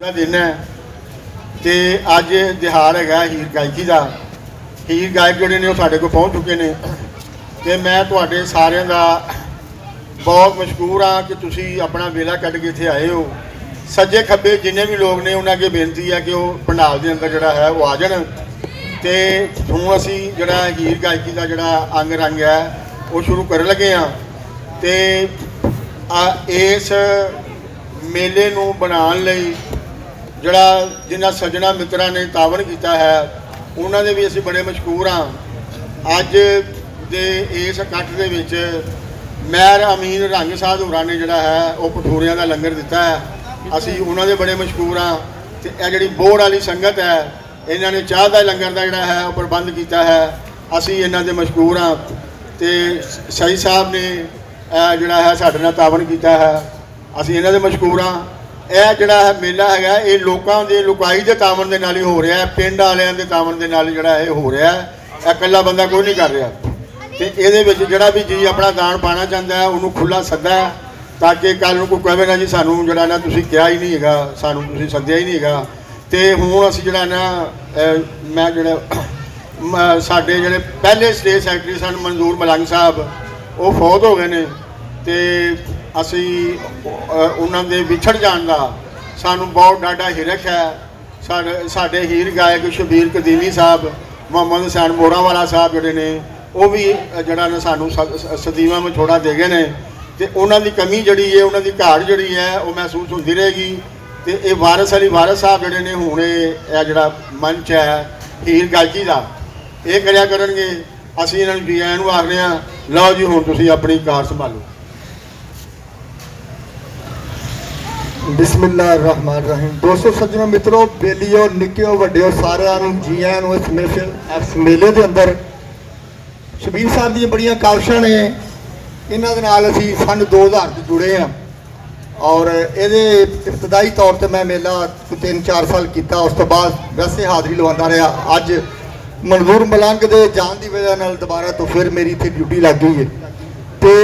ਦਾ ਦਿਨ ਹੈ ਤੇ ਅੱਜ ਦਿਹਾੜ ਹੈਗਾ ਹੀਰ ਗਾਇਕੀ ਦਾ। ਹੀਰ ਗਾਇਕ ਜਿਹੜੇ ਨੇ ਉਹ ਸਾਡੇ ਕੋਲ ਪਹੁੰਚ ਚੁੱਕੇ ਨੇ ਤੇ ਮੈਂ ਤੁਹਾਡੇ ਸਾਰਿਆਂ ਦਾ ਬਹੁਤ ਮਸ਼ਕੂਰ ਹਾਂ ਕਿ ਤੁਸੀਂ ਆਪਣਾ ਵੇਲਾ ਕੱਢ ਕੇ ਇੱਥੇ ਆਏ ਹੋ। ਸੱਜੇ ਖੱਬੇ ਜਿੰਨੇ ਵੀ ਲੋਕ ਨੇ ਉਹਨਾਂ ਅੱਗੇ ਬੇਨਤੀ ਹੈ ਕਿ ਉਹ ਪੰਡਾਲ ਦੇ ਅੰਦਰ ਜਿਹੜਾ ਹੈ ਉਹ ਆ ਜਾਣ ਤੇ ਹੁਣ ਅਸੀਂ ਜਿਹੜਾ ਹੀਰ ਗਾਇਕੀ ਦਾ ਜਿਹੜਾ ਅੰਗ ਰੰਗ ਹੈ ਉਹ ਸ਼ੁਰੂ ਕਰਨ ਲੱਗੇ ਹਾਂ। ਤੇ ਇਸ ਮੇਲੇ ਨੂੰ ਬਣਾਉਣ ਲਈ ਜਿਹੜਾ ਜਿਨ੍ਹਾਂ ਸੱਜਣਾ ਮਿੱਤਰਾਂ ਨੇ ਤਾਵਨ ਕੀਤਾ ਹੈ ਉਹਨਾਂ ਦੇ ਵੀ ਅਸੀਂ ਬੜੇ ਮਸ਼ਕੂਰ ਹਾਂ। ਅੱਜ ਦੇ ਇਸ ਇਕੱਠ ਦੇ ਵਿੱਚ ਮੈਰ ਅਮੀਨ ਰੰਗ ਸਾਧ ਹੋਰਾਂ ਨੇ ਜਿਹੜਾ ਹੈ ਉਹ ਭਟੂਰਿਆਂ ਦਾ ਲੰਗਰ ਦਿੱਤਾ ਹੈ, ਅਸੀਂ ਉਹਨਾਂ ਦੇ ਬੜੇ ਮਸ਼ਕੂਰ ਹਾਂ। ਤੇ ਇਹ ਜਿਹੜੀ ਬੋਹੜ ਵਾਲੀ ਸੰਗਤ ਹੈ ਇਹਨਾਂ ਨੇ ਚਾਹ ਦਾ ਲੰਗਰ ਦਾ ਜਿਹੜਾ ਹੈ ਉਹ ਪ੍ਰਬੰਧ ਕੀਤਾ ਹੈ, ਅਸੀਂ ਇਹਨਾਂ ਦੇ ਮਸ਼ਕੂਰ ਹਾਂ। ਤੇ ਸਹੀ ਸਾਹਿਬ ਨੇ ਜਿਹੜਾ ਹੈ ਸਾਡੇ ਨਾਲ ਤਾਵਨ ਕੀਤਾ ਹੈ, ਅਸੀਂ ਇਹਨਾਂ ਦੇ ਮਸ਼ਕੂਰ ਹਾਂ। ਇਹ ਜਿਹੜਾ ਹੈ ਮੇਲਾ ਹੈਗਾ ਇਹ ਲੋਕਾਂ ਦੇ ਲੁਕਾਈ ਦੇ ਤਾਵਨ ਦੇ ਨਾਲ ਹੀ ਹੋ ਰਿਹਾ ਹੈ, ਪਿੰਡ ਵਾਲਿਆਂ ਦੇ ਤਾਵਨ ਦੇ ਨਾਲ ਜਿਹੜਾ ਇਹ ਹੋ ਰਿਹਾ ਹੈ, ਇਹ ਇਕੱਲਾ ਬੰਦਾ ਕੋਈ ਨਹੀਂ ਕਰ ਰਿਹਾ। ਤੇ ਇਹਦੇ ਵਿੱਚ ਜਿਹੜਾ ਵੀ ਜੀ ਆਪਣਾ ਦਾਨ ਪਾਣਾ ਚਾਹੁੰਦਾ ਹੈ ਉਹਨੂੰ ਖੁੱਲ੍ਹਾ ਸੱਦਾ ਹੈ ਤਾਂ ਕਿ ਕੱਲ੍ਹ ਨੂੰ ਕੋਈ ਕਹੇ ਨਾ ਜੀ ਸਾਨੂੰ ਜਿਹੜਾ ਨਾ ਤੁਸੀਂ ਕਿਹਾ ਹੀ ਨਹੀਂ ਹੈਗਾ, ਸਾਨੂੰ ਤੁਸੀਂ ਸੱਦਿਆ ਹੀ ਨਹੀਂ ਹੈਗਾ। ਤੇ ਹੁਣ ਅਸੀਂ ਜਿਹੜਾ ਨਾ ਮੈਂ ਜਿਹੜਾ ਸਾਡੇ ਜਿਹੜੇ ਪਹਿਲੇ ਸਟੇਟ ਸੈਕਟਰੀ ਸਨ ਮਨਜ਼ੂਰ ਮਲੰਗ ਸਾਹਿਬ ਉਹ ਫੌਤ ਹੋ ਗਏ ਨੇ ਤੇ ਅਸੀਂ ਉਹਨਾਂ ਦੇ ਵਿਛੜ ਜਾਣ ਦਾ ਸਾਨੂੰ ਬਹੁਤ ਡਾਢਾ ਹਿਰਖ ਹੈ। ਸਾਡੇ ਹੀਰ ਗਾਇਕ ਸ਼ਬੀਰ ਕਦੀਮੀ ਸਾਹਿਬ, ਮੁਹੰਮਦ ਹੁਸੈਨ ਮੋਰਾਂਵਾਲਾ ਸਾਹਿਬ ਜਿਹੜੇ ਨੇ ਉਹ ਵੀ ਜਿਹੜਾ ਨਾ ਸਾਨੂੰ ਸਦੀਵਾਂ ਵਿਛੋੜਾ ਦੇ ਗਏ ਨੇ ਤੇ ਉਹਨਾਂ ਦੀ ਕਮੀ ਜਿਹੜੀ ਹੈ, ਉਹਨਾਂ ਦੀ ਘਾਟ ਜਿਹੜੀ ਹੈ ਉਹ ਮਹਿਸੂਸ ਹੁੰਦੀ ਰਹੇਗੀ। ਤੇ ਇਹ ਵਾਰਿਸ ਅਲੀ ਵਾਰਿਸ ਸਾਹਿਬ ਜਿਹੜੇ ਨੇ ਹੁਣ ਇਹ ਜਿਹੜਾ ਮੰਚ ਹੈ ਹੀਰ ਗਾਇਕੀ ਦਾ ਇਹ ਕਰਿਆ ਕਰਨਗੇ। ਅਸੀਂ ਇਹਨਾਂ ਨੂੰ ਜੀ ਆਇਆਂ ਨੂੰ ਆਖਦੇ ਹਾਂ, ਲਓ ਜੀ ਹੁਣ ਤੁਸੀਂ ਆਪਣੀ ਕਾਰ ਸੰਭਾਲੋ। बिस्मिल्लाहिर्रहमानिर्रहीम। दोस्तों सज्जनों मित्रों, बेलियो निक्कियो वड्डियो सारिਆਂ ਨੂੰ ਜੀ ਆਇਆਂ ਨੂੰ ਇਸ ਮੇਲੇ ਦੇ ਅੰਦਰ। ਸ਼ਬੀਰ ਸਾਹਿਬ ਦੀਆਂ ਬੜੀਆਂ ਕਾਵਿਸ਼ਾਂ ਨੇ, ਇਹਨਾਂ ਦੇ ਨਾਲ ਅਸੀਂ ਸੰਨ 2000 ਤੋਂ ਜੁੜੇ ਹਾਂ ਔਰ ਇਹਦੇ ਇਬਤਦਾਈ ਤੌਰ ਤੇ ਮੈਂ ਮੇਲਾ 3-4 ਸਾਲ ਕੀਤਾ, ਉਸ ਤੋਂ ਬਾਅਦ ਵੈਸੇ ਹਾਜ਼ਰੀ ਲਵਾਉਂਦਾ ਰਿਹਾ। ਅੱਜ ਮਨਜ਼ੂਰ ਮਲੰਗ ਦੇ ਜਾਣ ਦੀ ਵਜ੍ਹਾ ਨਾਲ ਦੁਬਾਰਾ ਤੋਂ ਫਿਰ ਮੇਰੀ ਇੱਥੇ ਡਿਊਟੀ ਲੱਗ ਗਈ ਹੈ। ਤੇ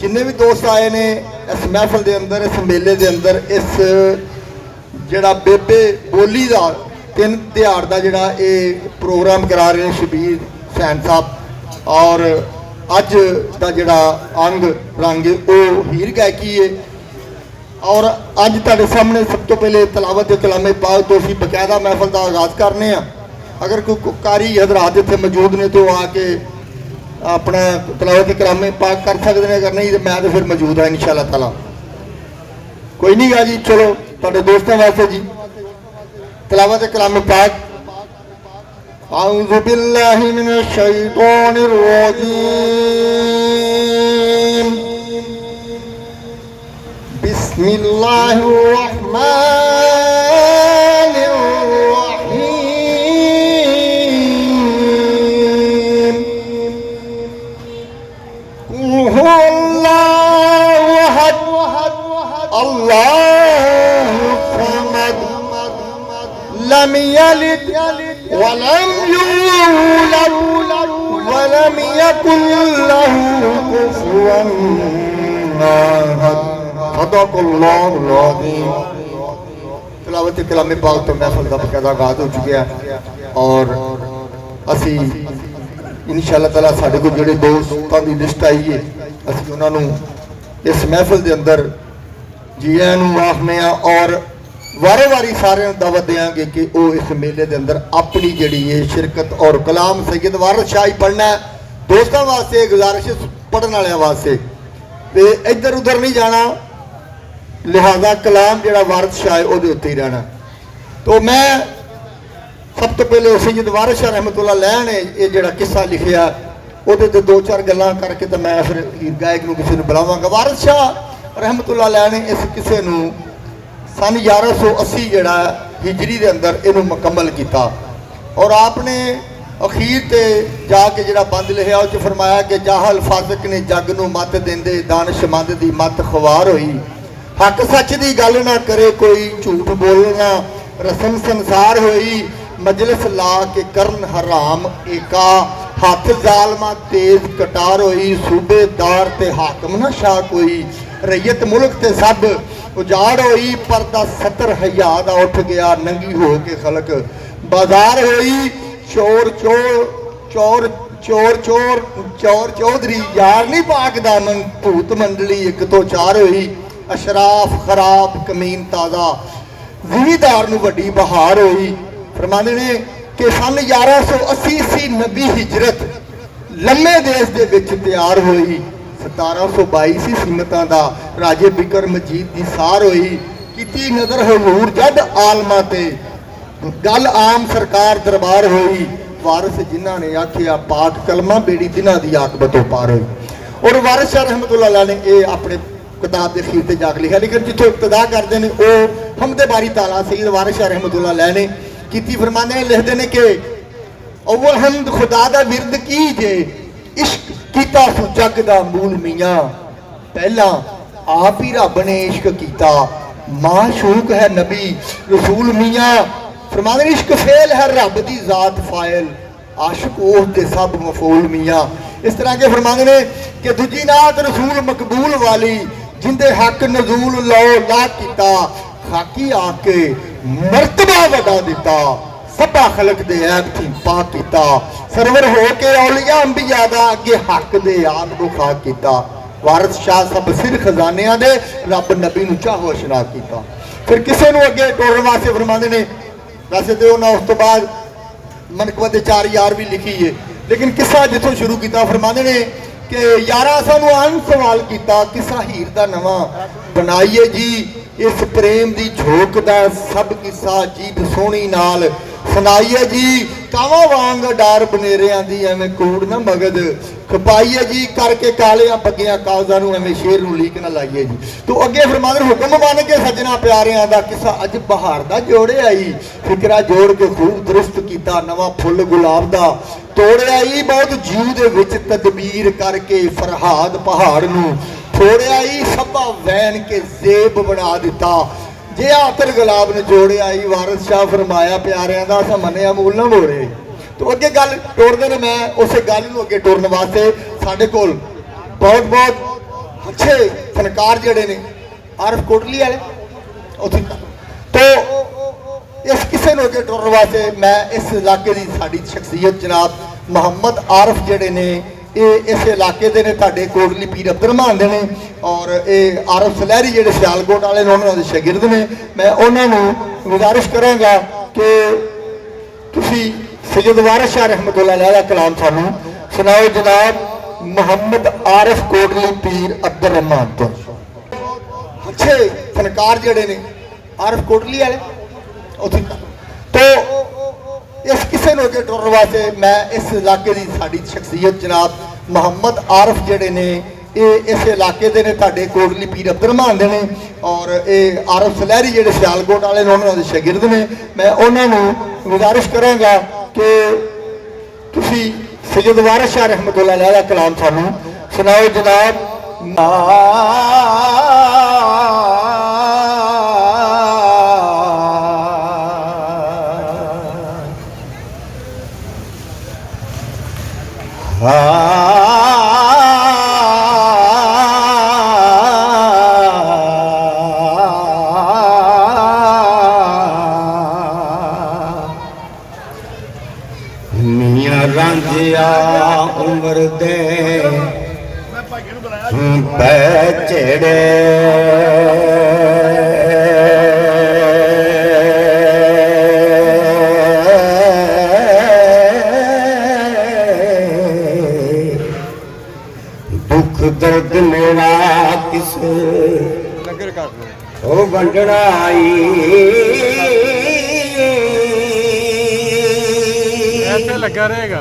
ਜਿੰਨੇ ਵੀ ਦੋਸਤ ਆਏ ਨੇ ਇਸ ਮਹਿਫਲ ਦੇ ਅੰਦਰ, ਇਸ ਮੇਲੇ ਦੇ ਅੰਦਰ, ਇਸ ਜਿਹੜਾ ਬੇਬੇ ਬੋਲੀ ਦਾ 3 ਦਿਹਾੜ ਦਾ ਜਿਹੜਾ ਇਹ ਪ੍ਰੋਗਰਾਮ ਕਰਾ ਰਹੇ ਨੇ ਸ਼ਬੀਰ ਹੁਸੈਨ ਸਾਹਿਬ ਔਰ ਅੱਜ ਦਾ ਜਿਹੜਾ ਅੰਗ ਰੰਗ ਉਹ ਹੀਰ ਗਾਇਕੀ ਹੈ। ਔਰ ਅੱਜ ਤੁਹਾਡੇ ਸਾਹਮਣੇ ਸਭ ਤੋਂ ਪਹਿਲੇ ਤਲਾਵਤ ਕਲਾਮੇ ਪਾਕ ਤੋਂ ਅਸੀਂ ਬਕਾਇਦਾ ਮਹਿਫਲ ਦਾ ਆਗਾਜ਼ ਕਰਨੇ ਆ। ਅਗਰ ਕੋਈ ਕਾਰੀ ਹਜ਼ਰਾਤ ਇੱਥੇ ਮੌਜੂਦ ਨੇ तो ਆ ਕੇ अपना तलावत कलामे पाक कर सकते हैं, अगर नहीं तो मैं तो फिर मौजूद हाँ इंशाअल्लाह ताला। कोई नहीं गा जी, चलो तुहाडे दोस्तों वास्ते जी तलावत कलामे पाक। औज़ु बिल्लाहि मिनश शैतानिर रजीम, बिस्मिल्लाहिर रहमानिर रहीम। लम यलिद वलम यूलद वलम यकुल लहू कुफुवन अहद। सदक़ल्लाहुल अज़ीम। तिलावत कलामे पाक तो महफिल का बकायदा आगाज़ हो चुका है और असी इंशाअल्लाह ताला साडे कोल जिहड़े दोस्तां दी लिस्ट आई है असी उन्हां नूं इस महफिल के अंदर जी आइयां नूं आखने और वारे वारी सारे दावत देंगे कि वो इस मेले के अंदर अपनी जी शिरकत और कलाम सैयद वारिस शाह ही पढ़ना है। दोस्तों वास्ते गुजारिश पढ़ने वाले वास्ते तो इधर उधर नहीं जाना, लिहाजा कलाम जो वारिस शाह है वो उत्ते ही रहना। तो मैं सब तो पहले सैयद वारिस शाह रहमतुल्लाह अलैह ने ये जो किस्सा लिखिया वो 2-4 गल्लां करके तो मैं फिर हीर गायक नूं किसी नूं बुलावांगा। वारिस शाह रहमतुल्लाह अलैह ने इस किस्से नूं सन 1180 जड़ा हिजरी के अंदर इनू मुकम्मल किया और आपने अखीर ते जाके जड़ा बंद लिखा उस फरमाया कि जाहल फासिक ने जग नूं मत देंदे, दानिशमंद दी मत खवार होई। हक सच की गल ना करे कोई, झूठ बोलना रसम संसार होई। मजलिस ला के करन हराम एका, हाथ जालमा तेज कटार होई। सूबेदार ते हाकम ना शाह कोई, रैयत मुल्क ते सब उजाड़ होई पर्दा 70,000 दा उठ गया नंगी हो के खलक बाजार होई चोर चोर चोर चोर चोर चोर चौधरी यार नहीं पाक दामन भूत मंडली 1 तो 4 होई अशराफ खराब कमीन ताजा जिमीदार नूं वड्डी बहार होई। फरमांदे ने कि सन 1180 नबी हिजरत लम्मे देश दे विच तैयार होई 1722 सी सिमतां दा राजे बिकर मजीद दी सार होई कीती नज़र हजूर जद आलमा ते गल आम सरकार दरबार होई वारिस जिन्हां ने आखिया पाक कलमा बेड़ी तिन्हां दी आकबतों पार होई। और वारिस शाह रहमतुल्लाह अलैह ने ये अपने किताब के अखीर ते जाके लिखा लेकिन जिथों इब्तदा करते हैं वो हमदे बारी ताला सईद वारिस शाह रहमतुल्लाह अलैह ने कीती। फरमाने ने लिखते हैं कि अव्वल हमद खुदा दा विरद की जे इश्क कीता सु जग दा मूल मियां पहला आप ही रब ने इश्क कीता माशूक है नबी रसूल मियां। फरमाने इश्क फेल है रब दी जात फाइल आशिक ओह दे सब मफूल मियां। इस तरह के फरमाने ने कि दूजी नात रसूल मकबूल वाली जिंदे हक नजूल लो ला कीता खाकी आके मर्तबा वधा दिता सबा खलक दे ऐब थी पा कीता सरवर हो के औलिया अंबिया दा अगे हक दे आप को खाक कीता। वारिस शाह सब सिर खजानिया दे रब नबी नूं चाहो अशना कीता। फिर किसी नूं अगे टोरन वास्ते फरमांदे ने वैसे तो उन्होंने उस तो बाद मनकबत 4 यार भी लिखी है लेकिन किस्सा जिथों शुरू किया फरमांदे ने कि यारा सानू अन सवाल किया किस्सा हीर दा नवा बनाइए जी इस प्रेम दी झोंक दा सब किस्सा जीब सोहनी नाल सुनाइए जी कावां वांग डार बनेरियां दी एवें कूड़ ना मगद खपाइए जी करके कालियां पग्गियां कागजां नूं एवें शेर नूं लीक ना लाइए जी। तो अगे फरमांदे हुक्म बन के सजना प्यारियां दा किस्सा अज बहार दा जोड़े आई फिकरा जोड़ के खूब दुरुस्त कीता नवा फुल गुलाब दा तोड़े आई बहुत जीव दे विच तदबीर करके फरहाद पहाड़ नूं छोड़े आई सभा वैन के जेब बना दिता जे आतर गुलाब ने जोड़े आई। वारिस शाह फरमाया प्यारियां दा असां मन्निया मूल ना मोड़े। तो अगे गल टोरदे ने मैं उस गल नूं अगे टोरन वास्ते साडे कोल बहुत बहुत अच्छे फनकार जिहड़े ने आरफ कोटली वाले उत्थे तो इस किसे नूं अगे टोरन वास्ते मैं इस इलाके की साडी शख्सियत जनाब मुहम्मद आरफ जिहड़े ने ये इस इलाके के ने तुहाडे कोटली पीर अब्दुल रहमान दे ने और ये आरफ सलहरी जिहड़े सियालकोट वाले ने उन्होंने शागिर्द ने। मैं उन्होंने गुजारिश करांगा कि तुसी सैयद वारिस शाह रहमतुल्लाह अलैह दा कलाम सानू सुनाओ जनाब मुहम्मद आरफ कोटली पीर अब्दुल रहमान तो अच्छे फनकार जिहड़े ने आरफ कोटली वाले उत्थे तो इस किसे नूं अगे टुरन वास्ते मैं इस इलाके की साडी शख्सियत जनाब मुहम्मद आरफ जिहड़े ने ये इस इलाके के ने तुहाडे कोटली पीर अब्दुल रहमान दे ने और ये आरफ सलहरी जिहड़े सियालकोट वाले ने उन्होंने शागिर्द ने। मैं उन्होंने गुजारिश करांगा कि तुसी सैयद वारिस शाह रहमतुल्लाह अलैह दा कलाम सानू सुनाओ जनाब। मियां रांझिया उम्र दे पैचड़े दुख दर्द मेरा किस ओ वंडनाई लगा रहेगा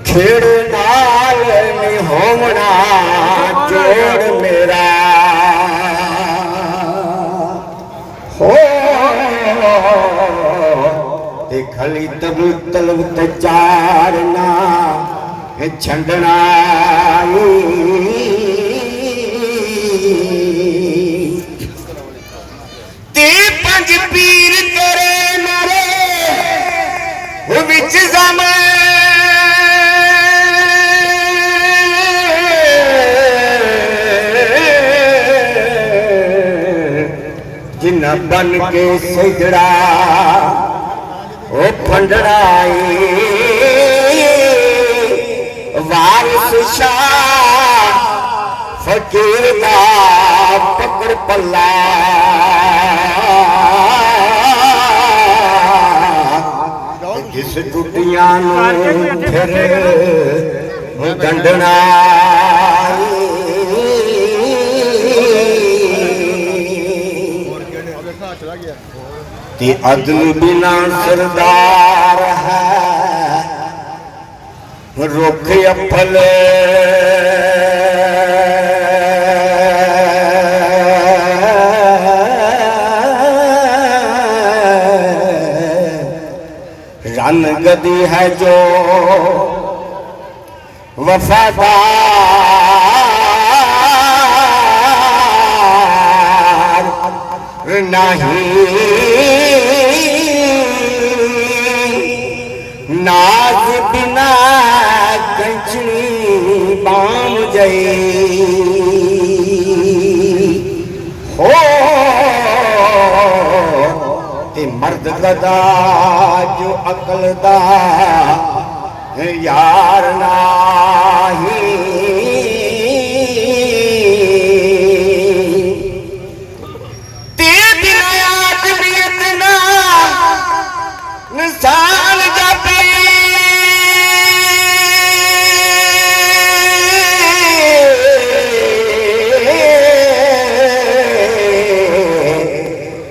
छेड़ नाल नहीं होवना जोड़ मेरा हो ते खली तब तलब ते चारना छंडना ते पंज पीर तेरे मारे विच ज़मां बन के सिजड़ा ओ फंडड़ाई वारिस शाह फकीर दा पकड़ पल्ला जिस टुटियां फिर गंढना ते अदल बिना सरदार है रुख अफल रन गदी है जो वफादार नहीं नाज बिना कंचनी बाम जई हो ते मर्द गदा जो अकल दा यार नाही ते दिया आदमियत ना इंसान जाते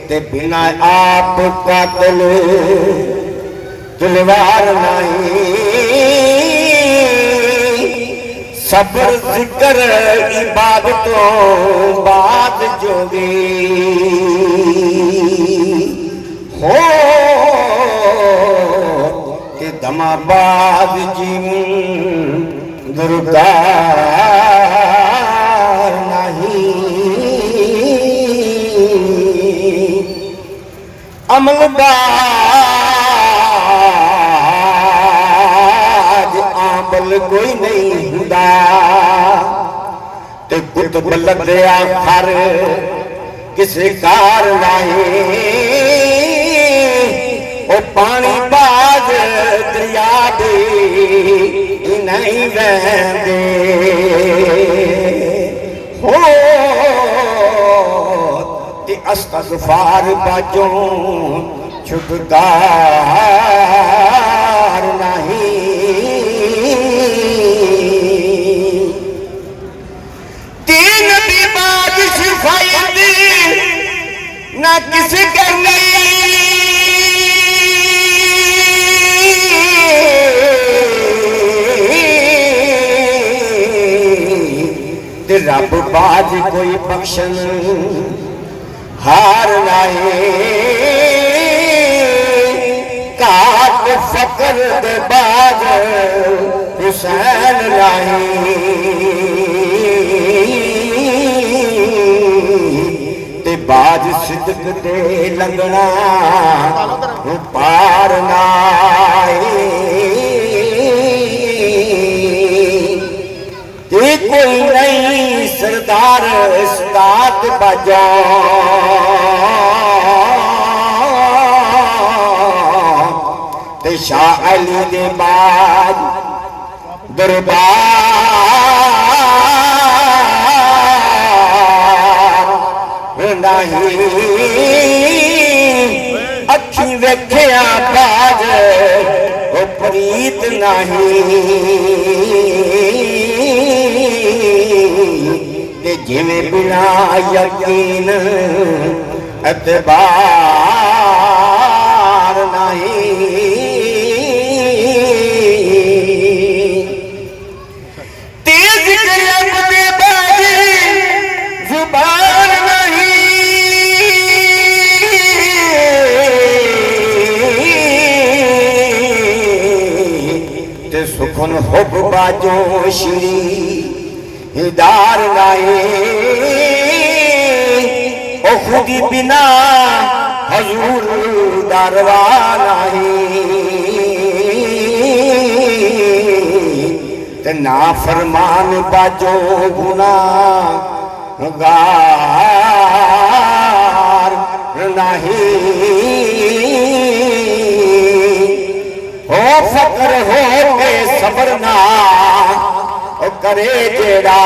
ते बिना आप कातिल तलवार नहीं सब्र जिक्र इबादतों बाद जोगी हो के दमाबाद जीवन दुर्गार नहीं अमलबाज आमल कोई नहीं हुंदा ते गुत बलदिया हर किसे कार नहीं ओ पानी बाज दरिया भी नहीं बहते हो ते अस्तगफार बाजों छुटकार नहीं तीन भी बाज सिफायत ना किसी करनी ते रब बाज कोई बख्शन हार लाए काट फकर दे बाज हुसैन लाए ते बाज सिदक दे लगना पार नाए कोई नहीं सरदार उस्ताद बाजा ते शाह अली दे बाद दरबार नहीं अखी वेख्या बाज ओ प्रीत नहीं जिमें बिना यकीन एतबार नहीं तेज कलम दे बाजी जुबान नहीं ते सुखन हुब बाजो श्री हिदार लाए ओ खुदी बिना हजूर दरवा नहीं ते ना फरमान बाजो गुनाहगार नहीं हो फकर हो के सबर ना करे जेड़ा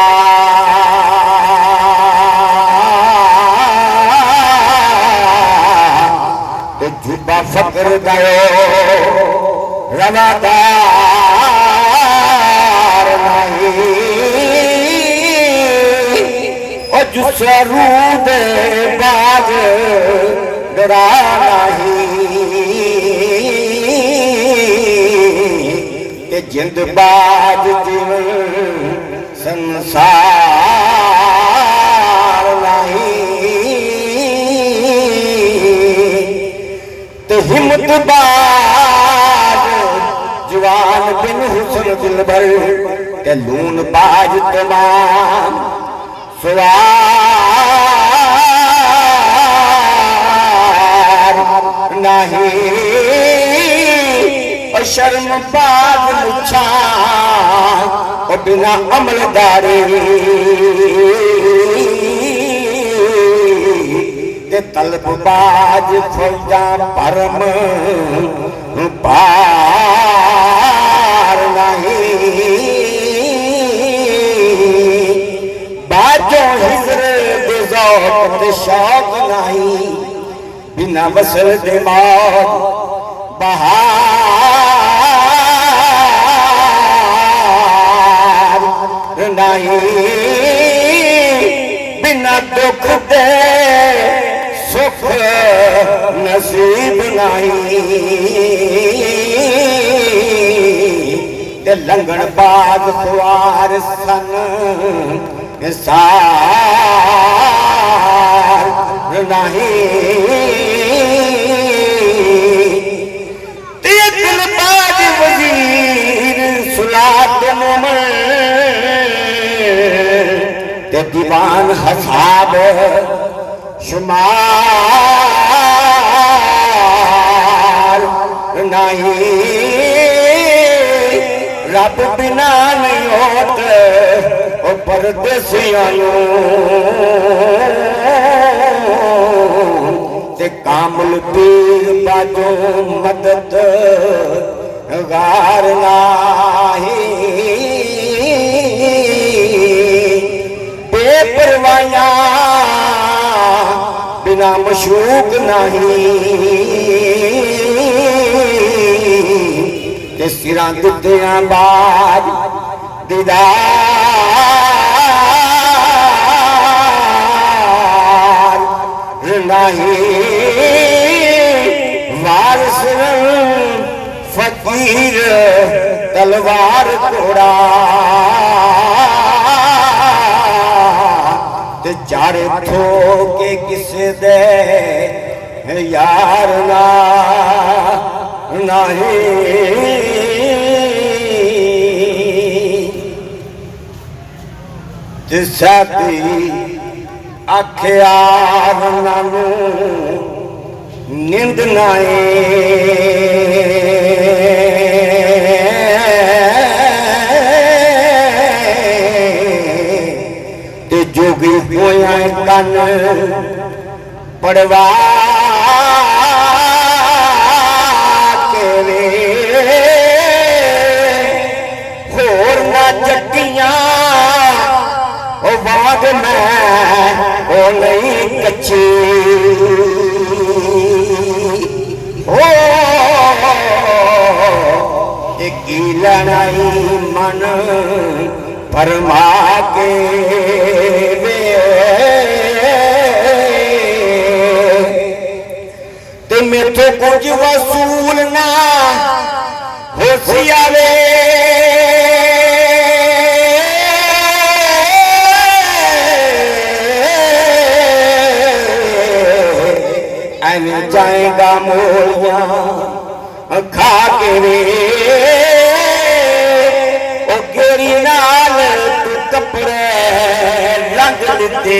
जुबा फकर गयो रवादार नहीं और जुस्सा रूद बाज डरा नहीं ते जिंद बाज जीवन संसार नहीं ते हिम्मत बाज जवान बिन हुस्न दिलबर के लून बाज तमाम सवार नहीं और शर्म बाज मुछा और बिना अमलदारी ते तलब बाज फौजा परम पार नहीं बाजो हिजर बेज़ौक़ ते शौक नहीं बिना वसल दे मौत बहार नहीं बिना दुख दे सुख नसीब नहीं ते लंघण बाग खुआर सन सार नहीं ते दिल बाज वजीर सुलात मोमन ते दीवान हसाब शुमार नहीं रब बिना नहीं होते ओ परदेसियां ते कामल पीर बाजो मदद गार नहीं बेपरवाया बिना मशूक नहीं ते सिरां दित्तियां बाज दीदार नहीं वारिस फकीर तलवार घोड़ा ते चारे ठोके किसे दे यार ना नहीं ते साथी आख्या नानू नींद नाए ते जोगी होया कन पड़वा के वे होर ना जटियां ओ बाग में ओ नहीं कच्ची हो की लड़ाई मन फरमा के वे ते मेरे कुछ वसूल ना हो सियावे जाएगा मोलिया खा के रे ओ केरी नाल तू कपड़े रंग दिते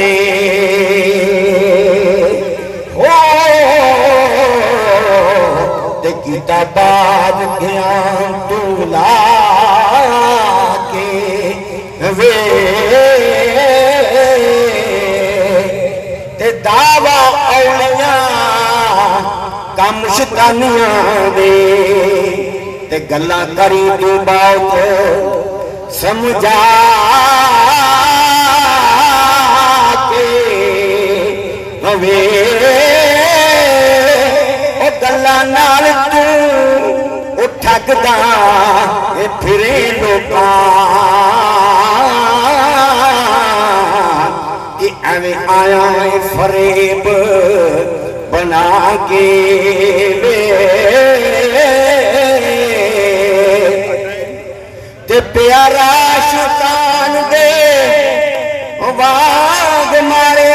हो ते कीता बाज गया तू ला के वे ते दावा औलिया ਕੰਮ ਸ਼ੈਤਾਨੀਆਂ ਦੇ ਤੇ ਗੱਲਾਂ ਕਰੀ ਤੂੰ ਬਹੁਤ ਸਮਝਾ ਕੇ ਹਵੇ ਉਹ ਗੱਲਾਂ ਨਾਲ ਤੂੰ ਉਹ ਠੱਗਦਾ ਇਹ ਫਿਰੇ ਲੋਕਾਂ कि एवें आया है फरेब बना के वे ते प्यारा शैतान दे वाग मारे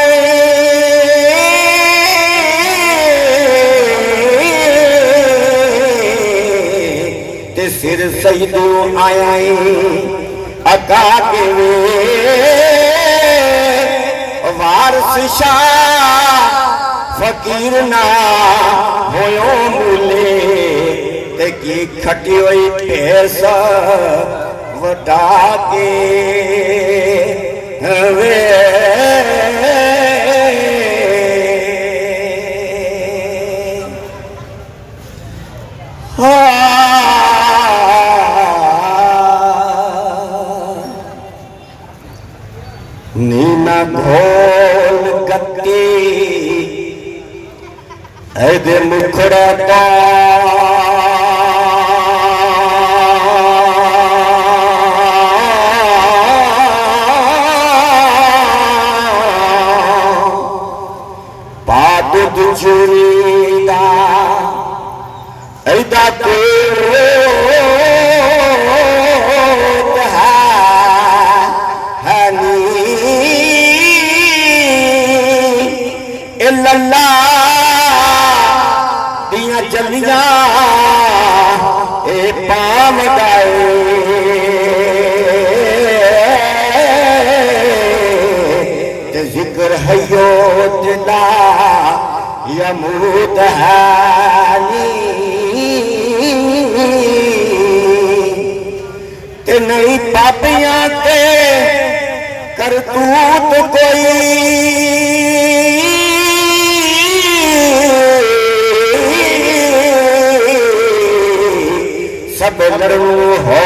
ते सिर सईदों आया है अगा के वे वारस शाह फकीर ना होयो मूले ते की खटी हुई भैंस वटा के वे नीना घोल गत्ती ऐदे मुखड़ा ता पाद दुचुरी दा ऐदा लल्ला दिया जलियां ए पाम गाए ते जिक्र हयो दिला यमूद है ते नहीं पापियां ते करतूत कोई सब लड़ू हो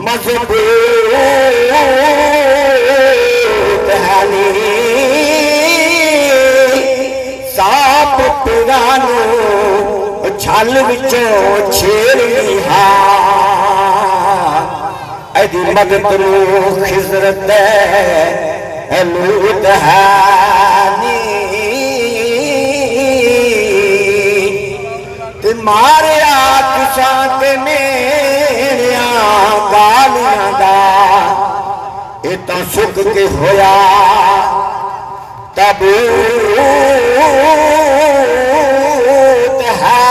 मजबूत है साप पिरानू छल विचों छेड़ी हा एदी मदद नू खिजरत लूत है मारिया किसान ते मेरिया गालियां दा इतना सुख के होया तब है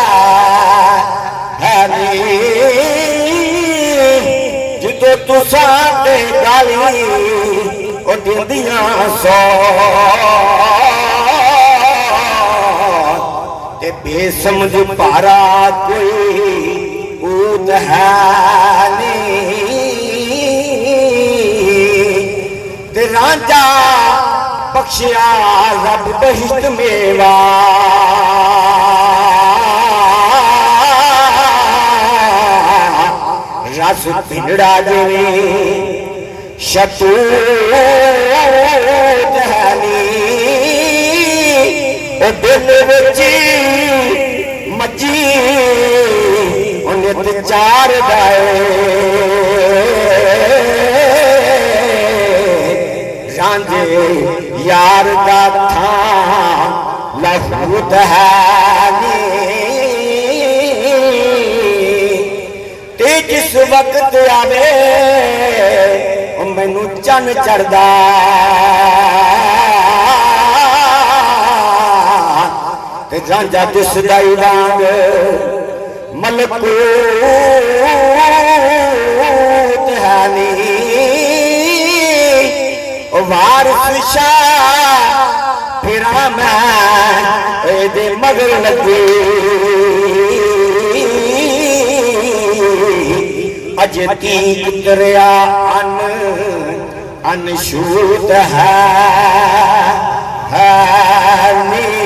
जिदो तुसा ते गाली ओ दिंदियां सौ बेसमझ पारा कोई ऊत है ते रांझा बख्शिया रब बहिश्त मेवा रस पिंडा जिवें शतूत है दिल विच मची नित चार गाए रांझे यार दा था लहूत है ते जिस वक्त आवे मैनू चन चढ़दा रांझा दिसदा ही वांग मलकूत है नी वारिस शाह फिरा मैं एदे मगर लगी अजे तीक दरिया अनशूत है नी